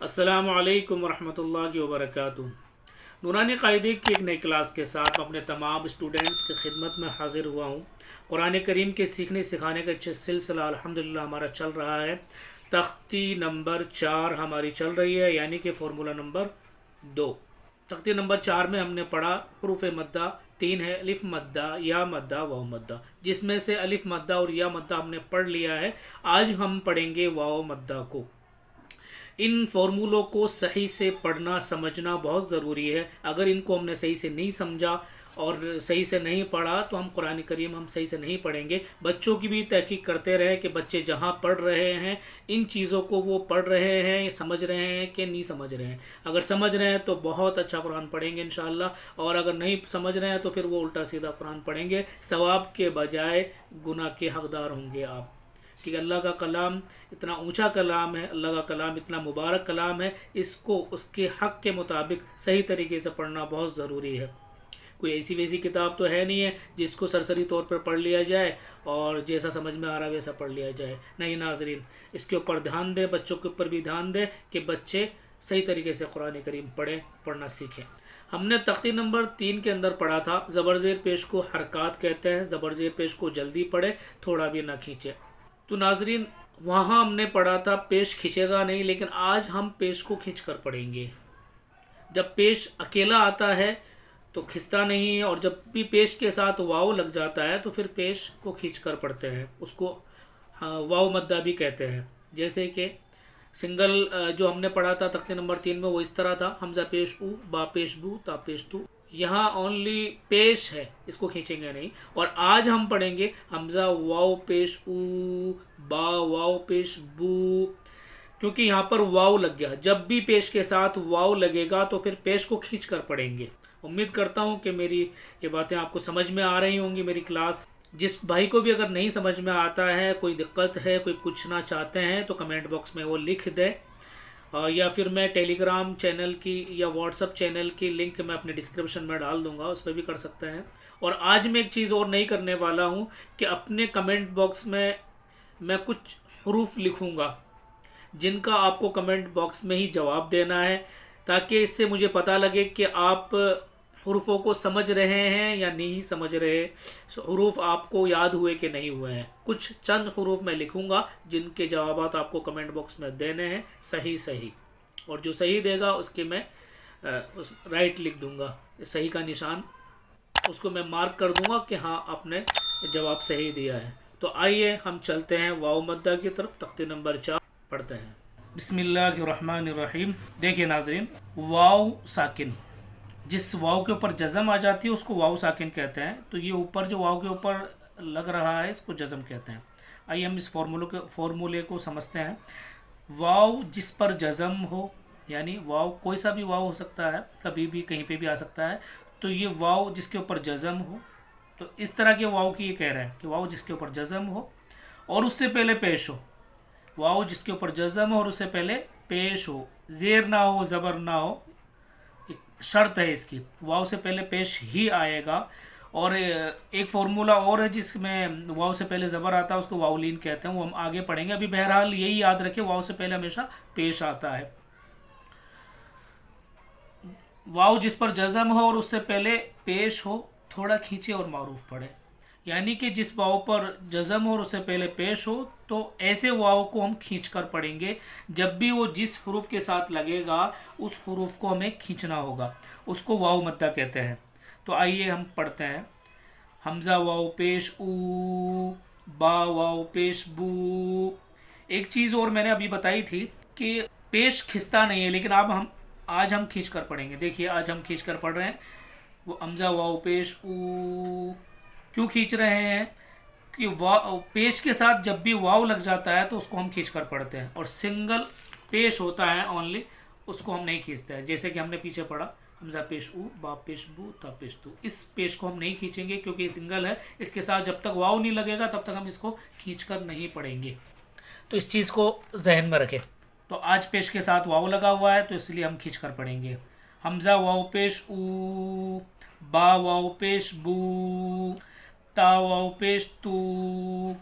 अस्सलामु अलैकुम वरहमतुल्लाहि वबरकातुहू। नूरानी क़ायदे की एक नई क्लास के साथ मैं अपने तमाम स्टूडेंट्स की खिदमत में हाज़िर हुआ हूँ। कुरान करीम के सीखने सिखाने का अच्छा सिलसिला अल्हम्दुलिल्लाह हमारा चल रहा है। तख्ती नंबर 4 हमारी चल रही है, यानी कि फ़ॉर्मूला नंबर 2। तख्ती नंबर 4 में हमने पढ़ा हरूफ मद्दा 3 है, अलिफ मद्दा, या मद्दा, वाव मद्दा, जिसमें से अलिफ मद्दा और या मद्दा हमने पढ़ लिया है। आज हम पढ़ेंगे वाव मद्दा को। इन फॉर्मूलों को सही से पढ़ना समझना बहुत ज़रूरी है। अगर इनको हमने सही से नहीं समझा और सही से नहीं पढ़ा तो हम कुरान करीम हम सही से नहीं पढ़ेंगे। बच्चों की भी तहकीक करते रहे कि बच्चे जहाँ पढ़ रहे हैं इन चीज़ों को वो पढ़ रहे हैं, समझ रहे हैं कि नहीं समझ रहे हैं। अगर समझ रहे हैं तो बहुत अच्छा कुरान पढ़ेंगे इंशाअल्लाह, और अगर नहीं समझ रहे हैं तो फिर वो उल्टा सीधा कुरान पढ़ेंगे। सवाब के बजाय गुनाह के हकदार होंगे आप। कि अल्लाह का कलाम इतना ऊंचा कलाम है, अल्लाह का कलाम इतना मुबारक कलाम है, इसको उसके हक़ के मुताबिक सही तरीके से पढ़ना बहुत ज़रूरी है। कोई ऐसी वैसी किताब तो है नहीं है जिसको सरसरी तौर पर पढ़ लिया जाए और जैसा समझ में आ रहा है वैसा पढ़ लिया जाए। नहीं नाज़रीन, इसके ऊपर ध्यान दें, बच्चों के ऊपर भी ध्यान दें कि बच्चे सही तरीके से कुरान करीम पढ़ें, पढ़ना सीखें। हमने तख्ती नंबर 3 के अंदर पढ़ा था ज़बर ज़ेर पेश को हरकत कहते हैं। ज़बर ज़ेर पेश को जल्दी पढ़े, थोड़ा भी ना खींचे। तो नाजरीन, वहाँ हमने पढ़ा था पेश खींचेगा नहीं, लेकिन आज हम पेश को खींच कर पढ़ेंगे। जब पेश अकेला आता है तो खिंचता नहीं है, और जब भी पेश के साथ वाव लग जाता है तो फिर पेश को खींच कर पढ़ते हैं। उसको वाव मद्दा भी कहते हैं। जैसे कि सिंगल जो हमने पढ़ा था तख्ते नंबर 3 में वो इस तरह था, हमजा पेश ऊ, बा पेश बू, ता पेश तू। यहाँ ओनली पेश है, इसको खींचेंगे नहीं। और आज हम पढ़ेंगे हमजा वाव पेश ऊ, बा वाव पेश बू, क्योंकि यहाँ पर वाव लग गया। जब भी पेश के साथ वाव लगेगा तो फिर पेश को खींच कर पढ़ेंगे। उम्मीद करता हूँ कि मेरी ये बातें आपको समझ में आ रही होंगी। मेरी क्लास जिस भाई को भी अगर नहीं समझ में आता है, कोई दिक्कत है, कोई पूछना चाहते हैं तो कमेंट बॉक्स में वो लिख दे, या फिर मैं टेलीग्राम चैनल की या व्हाट्सअप चैनल की लिंक मैं अपने डिस्क्रिप्शन में डाल दूंगा, उस पर भी कर सकते हैं। और आज मैं एक चीज़ और नहीं करने वाला हूँ कि अपने कमेंट बॉक्स में मैं कुछ हरूफ लिखूँगा जिनका आपको कमेंट बॉक्स में ही जवाब देना है, ताकि इससे मुझे पता लगे कि आप हरूफों को समझ रहे हैं या नहीं समझ रहे। हरूफ आपको याद हुए कि नहीं हुए हैं। कुछ चंद हरूफ मैं लिखूंगा जिनके जवाबात आपको कमेंट बॉक्स में देने हैं, सही सही। और जो सही देगा उसके मैं उस राइट लिख दूंगा, सही का निशान उसको मैं मार्क कर दूंगा कि हाँ आपने जवाब सही दिया है। तो आइए हम चलते हैं वाव मद्दा की तरफ। तख्ती नंबर 4 पढ़ते हैं। बिस्मिल्लाहिर्रहमानिर्रहीम। देखिए नाज़रीन, वाव साकिन, जिस वाव के ऊपर जज़म आ जाती है उसको वाव साकिन कहते हैं। तो ये ऊपर जो वाव के ऊपर लग रहा है इसको जज़म कहते हैं। आइए हम इस फॉर्मूले को समझते हैं। वाव जिस पर जज़म हो, यानी वाव कोई सा भी वाव हो सकता है, कभी भी कहीं पे भी आ सकता है। तो ये वाव जिसके ऊपर जज़म हो, तो इस तरह के वाव की ये कह रहे हैं कि वाव जिसके ऊपर जज़म हो और उससे पहले पेश हो। वाव जिसके ऊपर जज़म हो और उससे पहले पेश हो, ज़ेर ना हो, ज़बर ना हो, शर्त है इसकी। वाव से पहले पेश ही आएगा। और एक फार्मूला और है जिसमें वाव से पहले ज़बर आता है, उसको वावलीन कहते हैं, वो हम आगे पढ़ेंगे। अभी बहरहाल यही याद रखें, वाव से पहले हमेशा पेश आता है। वाव जिस पर जज़म हो और उससे पहले पेश हो, थोड़ा खींचे और मारूफ पढ़े। यानी कि जिस वाव पर जज़म हो और उससे पहले पेश हो, तो ऐसे वाव को हम खींच कर पढ़ेंगे। जब भी वो जिस हरूफ के साथ लगेगा उस हरूफ को हमें खींचना होगा, उसको वाव मद्दा कहते हैं। तो आइए हम पढ़ते हैं। हमज़ा वाव पेश ऊ, बा वाव पेश बू। एक चीज़ और मैंने अभी बताई थी कि पेश खिंचता नहीं है, लेकिन अब हम आज हम खींच कर पढ़ेंगे। देखिए आज हम खींच कर पढ़ रहे हैं। वो हमज़ा वाव पेश ऊ, क्यों खींच रहे हैं कि वाव पेश के साथ जब भी वाव लग जाता है तो उसको हम खींच कर पढ़ते हैं, और सिंगल पेश होता है ओनली, उसको हम नहीं खींचते हैं। जैसे कि हमने पीछे पढ़ा हमजा पेश ऊ, बा पेश बू, ता पेश तू। इस पेश को हम नहीं खींचेंगे क्योंकि ये सिंगल है। इसके साथ जब तक वाव नहीं लगेगा तब तक हम इसको खींच कर नहीं पढ़ेंगे। तो इस चीज़ को जहन में रखें। तो आज पेश के साथ वाव लगा हुआ है तो इसलिए हम खींच कर पढ़ेंगे। हमजा वाव पेश ऊ, बा वाव पेश बू, ता वाव पेश तू,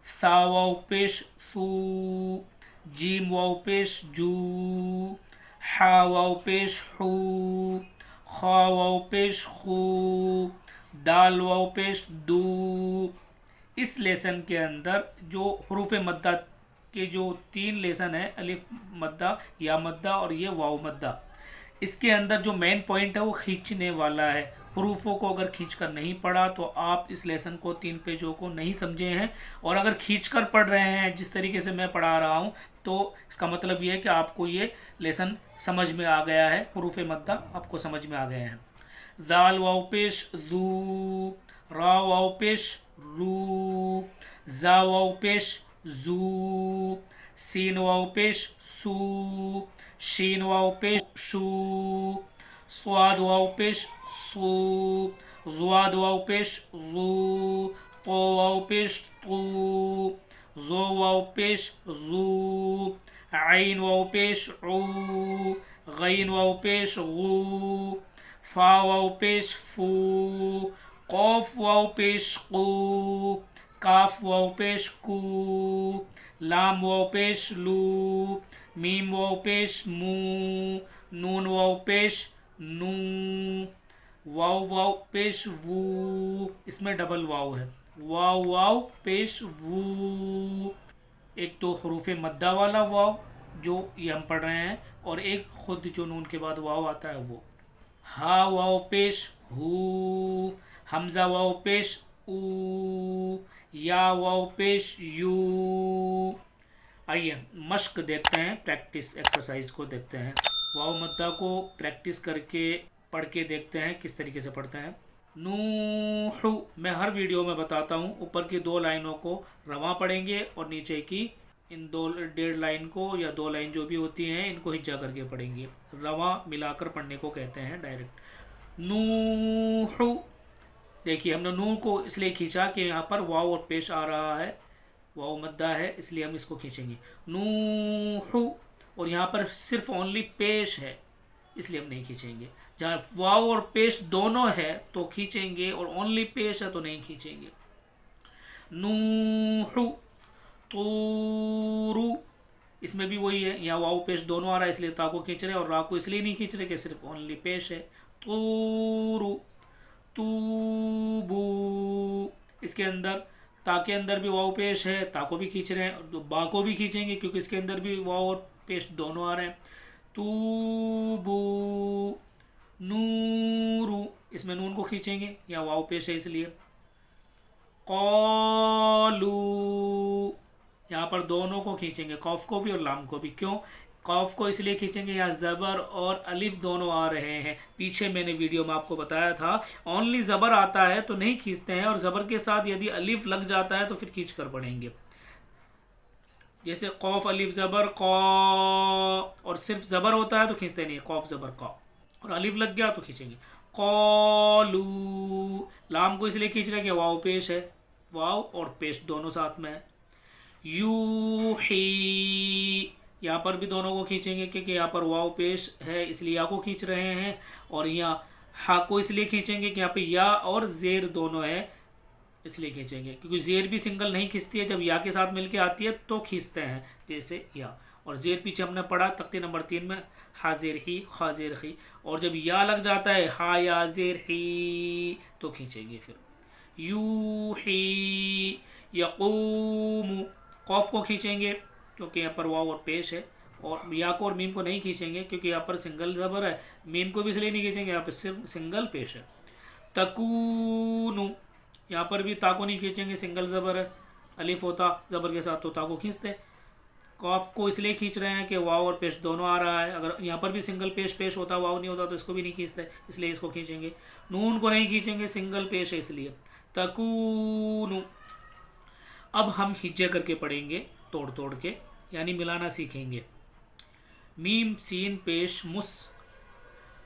सा वाव पेश सू, जीम वाव पेश जू, हा वाव पेश हू, खा वाव पेश खू, दाल वाव पेश दू। इस लेसन के अंदर जो हरूफ मद्दा के जो 3 लेसन है, अलिफ मद्दा, या मद्दा और ये वाव मद्दा, इसके अंदर जो मेन पॉइंट है वो खींचने वाला है। हरूफों को अगर खींच कर नहीं पढ़ा तो आप इस लेसन को 3 पेजों को नहीं समझे हैं, और अगर खींच कर पढ़ रहे हैं जिस तरीके से मैं पढ़ा रहा हूँ तो इसका मतलब ये है कि आपको ये लेसन समझ में आ गया है, हरूफ मद्दा आपको समझ में आ गए हैं। दाल वाव पेश दू, रा वाव पेश रू, जा वाव पेश जू, सीन वाव पेश सू, शीन वाव पेश शू, स्वाद वाव पेश सू, ज़्वाद वाव पेश ज़ू, तो वाव पेश तू, ज़ो वाव पेश ज़ू, आइन वाव पेश ऊ, गैन वाव पेश गू, फा वाव पेश फू, कौफ वाव पेश कू, काफ वाव पेश कू, लाम वाव पेश लू, मीम वाव पेश मू, नून वाव पेश नू, वाव वाव पेश वू। इसमें डबल वाव है, वाव वाव पेश वू। एक तो हरूफ मद्दा वाला वाव जो ये हम पढ़ रहे हैं, और एक खुद जो नून के बाद वाव आता है वो। हा वाव पेश हू, हमजा वाव पेश ऊ, या वाव पेश यू। आइए मश्क देखते हैं, प्रैक्टिस एक्सरसाइज को देखते हैं। वाव मद्दा को प्रैक्टिस करके पढ़ के देखते हैं किस तरीके से पढ़ते हैं। नूहु, मैं हर वीडियो में बताता हूँ, ऊपर की 2 लाइनों को रवा पढ़ेंगे और नीचे की इन 1.5 लाइन को या 2 लाइन जो भी होती हैं इनको हिज्जा करके पढ़ेंगे। रवा मिलाकर पढ़ने को कहते हैं डायरेक्ट। नूहु, देखिए हमने नून को इसलिए खींचा कि यहाँ पर वाव और पेश आ रहा है, वाव मद्दा है, इसलिए हम इसको खींचेंगे नूहु। और यहाँ पर सिर्फ ओनली पेश है इसलिए हम नहीं खींचेंगे। जहाँ वाव और पेश दोनों है तो खींचेंगे, और ओनली पेश है तो नहीं खींचेंगे। नूहु, तूरु, इसमें भी वही है, यहाँ वाव पेश दोनों आ रहा है इसलिए ता को खींच रहे हैं, और रा को इसलिए नहीं खींच रहे कि सिर्फ ओनली पेश है। तूरु, तूबू, इसके अंदर ता के अंदर भी वाव पेश है, ता को भी खींच रहे हैं, तो बा को भी खींचेंगे क्योंकि इसके अंदर भी वाव और पेश दोनों आ रहे हैं। तूबू, नूरू, इसमें नून को खींचेंगे, या वाव पेश है इसलिए। कौलू, यहाँ पर दोनों को खींचेंगे, कौफ को भी और लाम को भी। क्यों? कौफ को इसलिए खींचेंगे यहाँ ज़बर और अलिफ दोनों आ रहे हैं। पीछे मैंने वीडियो में आपको बताया था ओनली ज़बर आता है तो नहीं खींचते हैं, और ज़बर के साथ यदि अलिफ लग जाता है तो फिर खींच कर पढ़ेंगे। जैसे कौफ अलिफ ज़बर कौ, और सिर्फ ज़बर होता है तो खींचते नहीं, कौफ ज़बर कौ, और अलिफ लग गया तो खींचेंगे। कौलू, लाम को इसलिए खींच रहे हैं कि वाव पेश है, वाव और पेश दोनों साथ में है। यूही, यहाँ पर भी दोनों को खींचेंगे क्योंकि यहाँ पर वाव पेश है इसलिए या को खींच रहे हैं, और यहाँ हा को इसलिए खींचेंगे कि यहाँ पे या और जेर दोनों है इसलिए खींचेंगे, क्योंकि जेर भी सिंगल नहीं खींचती है, जब या के साथ मिलके आती है तो खींचते हैं, जैसे या। और जेर पीछे हमने पढ़ा तख्ती नंबर 3 में, हाजिर ही खाजिर ही, और जब या लग जाता है हा या जेर ही तो खींचेंगे फिर। यू ही, यकूम, कौफ को खींचेंगे क्योंकि यहाँ पर वाव और पेश है, और या को और मीम को नहीं खींचेंगे क्योंकि यहाँ पर सिंगल ज़बर है। मीम को भी इसलिए नहीं खींचेंगे, यहाँ पर सिर्फ सिंगल पेश है। तकूनु, यहाँ पर भी ता को नहीं खींचेंगे, सिंगल ज़बर है, अलिफ होता ज़बर के साथ तो ता को खींचते। कॉफ को इसलिए खींच रहे हैं कि वाव और पेश दोनों आ रहा है, अगर यहाँ पर भी सिंगल पेश होता, वाव नहीं होता तो इसको भी नहीं खींचते, इसलिए इसको खींचेंगे। नून को नहीं खींचेंगे, सिंगल पेश है इसलिए। तकूनु, अब हम हिज्जे करके पढ़ेंगे तोड़ तोड़ के, यानी मिलाना सीखेंगे। मीम सीन पेश मुस,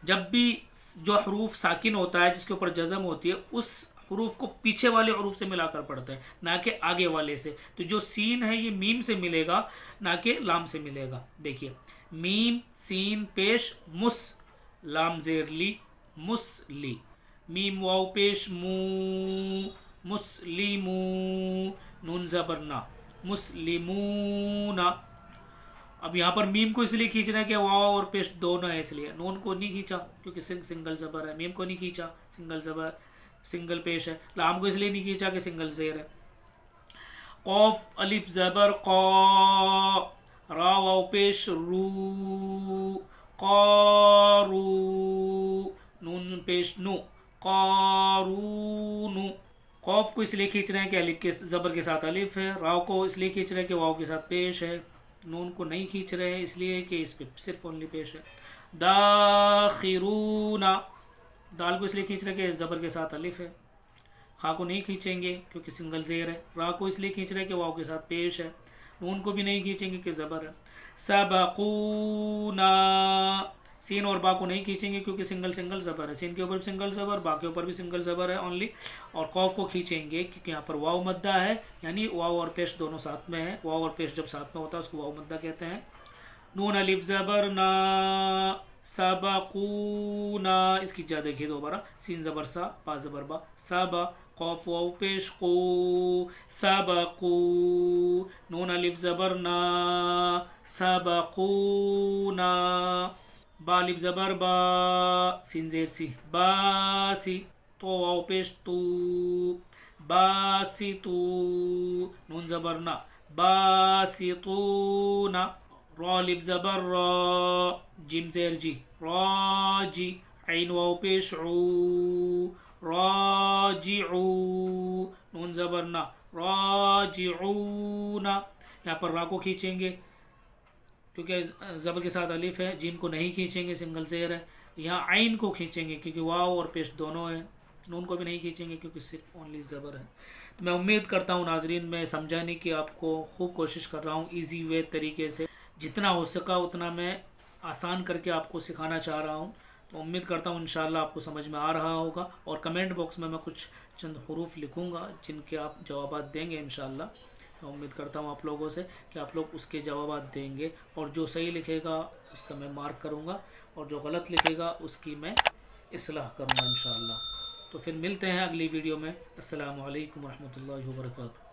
जब भी जो हरूफ साकिन होता है जिसके ऊपर जज़म होती है उस हरूफ को पीछे वाले हरूफ से मिलाकर पढ़ते हैं, ना कि आगे वाले से। तो जो सीन है ये मीम से मिलेगा ना कि लाम से मिलेगा। देखिए मीम सीन पेश मुस, लाम जेर ली, मुसली। मीम वाव पेश मू, मुस्लिमू, नून ज़बर ना, मुस्लिमूना। अब यहाँ पर मीम को इसलिए खींचना है कि वाव और पेश दोनों है, इसलिए नून को नहीं खींचा क्योंकि सिंगल ज़बर है, मीम को नहीं खींचा सिंगल ज़बर सिंगल पेश है, लाम को इसलिए नहीं खींचा कि सिंगल ज़ेर है। कौफ अलिफ ज़बर क़ा, रा वाव पेश रू, क़ारू, नून पेश नु, क़ारूनु। कौफ को इसलिए खींच रहे हैं कि अलिफ के ज़बर के साथ अलिफ है, राव को इसलिए खींच रहे हैं कि वाव के साथ पेश है, नून को नहीं खींच रहे हैं इसलिए कि इस पे सिर्फ ओनली पेश है। दाखिरूना, दाल को इसलिए खींच रहे हैं कि ज़बर के साथ अलिफ है, खा को नहीं खींचेंगे क्योंकि सिंगल ज़ेर है, रा को इसलिए खींच रहे हैं कि वाव के साथ पेश है, नून को भी नहीं खींचेंगे कि ज़बर है। सबकूना, सीन और बा को नहीं खींचेंगे क्योंकि सिंगल ज़बर है, सीन के ऊपर भी सिंगल ज़बर, बा के ऊपर भी सिंगल ज़बर है ओनली। और कौफ को खींचेंगे क्योंकि यहाँ पर वाव मद्दा है, यानी वाव और पेश दोनों साथ में है, वाव और पेश जब साथ में होता है उसको वाव मद्दा कहते हैं। नून अलिफ ज़बर ना, सबकूना, इसकी जा देखिए दोबारा, सीन ज़बर सा, बा ज़बर बा, सबा, कौफ वाव पेश को, सबकू, नून अलिफ ज़बर ना, सबकूना, बा अलिफ ज़बर बा, सीन ज़ेर सी, बासी, तो वाव पेश तू, बासितू, नून ज़बर ना, बासितूना, रा अलिफ ज़बर रा, जिम ज़ेर जी, राजी, ऐन वाव पेश ऊ, राजिऊ, नून ज़बर ना, राजिऊना। यहाँ पर रा को खींचेंगे क्योंकि ज़बर के साथ अलिफ है, जिम को नहीं खींचेंगे सिंगल ज़ेर है। यहाँ आइन को खींचेंगे क्योंकि वाव और पेश दोनों है, नून को भी नहीं खींचेंगे क्योंकि सिर्फ ओनली ज़बर है। तो मैं उम्मीद करता हूँ नाजरीन, मैं समझाने की आपको खूब कोशिश कर रहा हूँ इजी वे तरीके से, जितना हो सका उतना मैं आसान करके आपको सिखाना चाह रहा हूँ। तो उम्मीद करता हूँ इंशाल्लाह आपको समझ में आ रहा होगा, और कमेंट बॉक्स में मैं कुछ चंद हरूफ लिखूँगा जिनके आप जवाब देंगे इंशाल्लाह। मैं उम्मीद करता हूँ आप लोगों से कि आप लोग उसके जवाब देंगे, और जो सही लिखेगा उसका मैं मार्क करूँगा, और जो गलत लिखेगा उसकी मैं इस्लाह करूँगा इंशाल्लाह। तो फिर मिलते हैं अगली वीडियो में। अस्सलामु अलैकुम रहमतुल्लाहि व बरकातुहू।